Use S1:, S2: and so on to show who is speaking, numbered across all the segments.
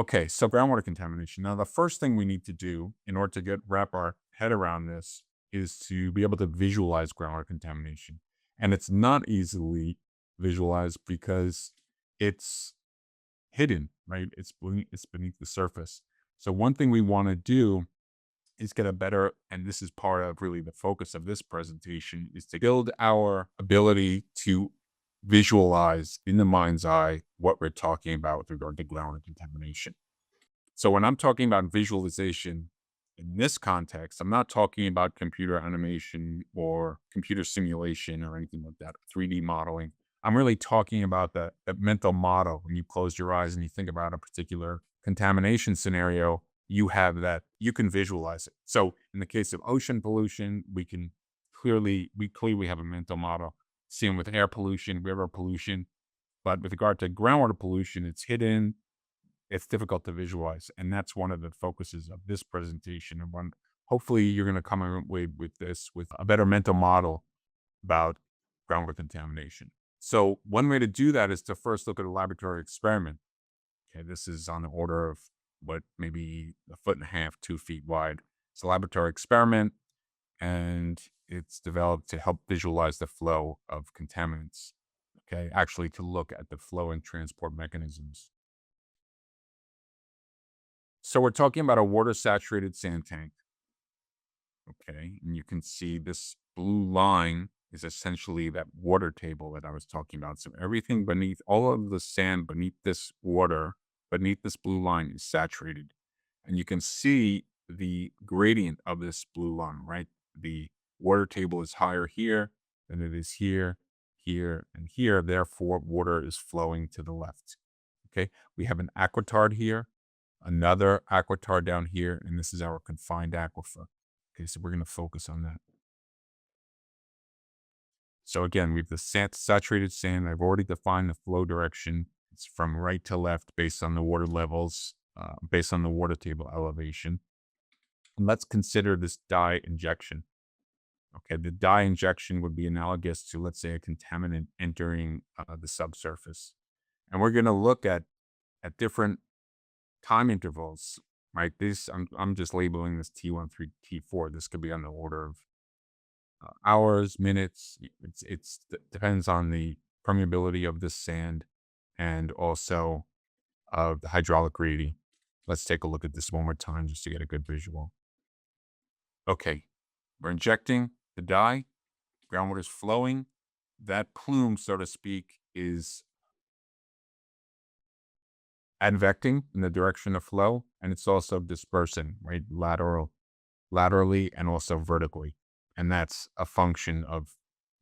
S1: Okay, so groundwater contamination. Now, the first thing we need to do in order to wrap our head around this is to be able to visualize groundwater contamination. And it's not easily visualized because it's hidden, right? It's beneath the surface. So one thing we want to do is get a better, and this is part of really the focus of this presentation, is to build our ability to visualize in the mind's eye what we're talking about with regard to groundwater contamination. So when I'm talking about visualization in this context, I'm not talking about computer animation or computer simulation or anything like that, 3D modeling. I'm really talking about the mental model. When you close your eyes and you think about a particular contamination scenario, you have that, you can visualize it. So in the case of ocean pollution, we clearly have a mental model. Same with air pollution, river pollution. But with regard to groundwater pollution, it's hidden, it's difficult to visualize. And that's one of the focuses of this presentation. And one, hopefully you're going to come away with this with a better mental model about groundwater contamination. So one way to do that is to first look at a laboratory experiment. Okay, this is on the order of what, maybe a foot and a half, 2 feet wide. It's a laboratory experiment, and it's developed to help visualize the flow of contaminants. Okay, actually to look at the flow and transport mechanisms. So we're talking about a water saturated sand tank. Okay. And you can see this blue line is essentially that water table that I was talking about. So everything beneath, all of the sand beneath this water, beneath this blue line is saturated. And you can see the gradient of this blue line, right? The water table is higher here than it is here, here, and here. Therefore, water is flowing to the left. Okay. We have an aquitard here, another aquitard down here, and this is our confined aquifer. Okay, so we're going to focus on that. So again, we have the saturated sand. I've already defined the flow direction. It's from right to left based on the water levels, based on the water table elevation. And let's consider this dye injection. Okay, the dye injection would be analogous to, let's say, a contaminant entering the subsurface. And we're going to look at different time intervals, right? I'm just labeling this T1 through T4. This could be on the order of hours, minutes. Depends on the permeability of the sand and also of the hydraulic gradient. Let's take a look at this one more time just to get a good visual. Okay, we're injecting the dye. Groundwater is flowing. That plume, so to speak, is advecting in the direction of flow, and it's also dispersing, right? Laterally, and also vertically. And that's a function of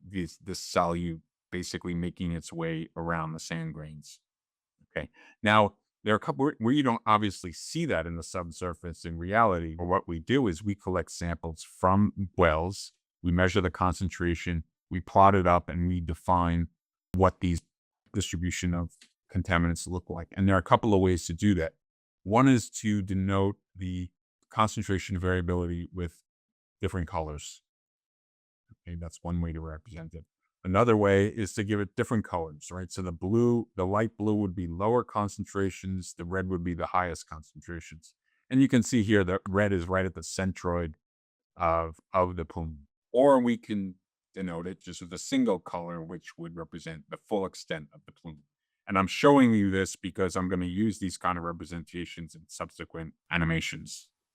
S1: this solute basically making its way around the sand grains. Okay. Now, there are a couple where you don't obviously see that in the subsurface in reality. Or what we do is we collect samples from wells, we measure the concentration, we plot it up, and we define what these distribution of contaminants look like. And there are a couple of ways to do that. One is to denote the concentration variability with different colors. Okay, that's one way to represent it. Another way is to give it different colors, right? So the light blue would be lower concentrations, the red would be the highest concentrations. And you can see here that red is right at the centroid of the plume. Or we can denote it just with a single color, which would represent the full extent of the plume. And I'm showing you this because I'm going to use these kind of representations in subsequent animations.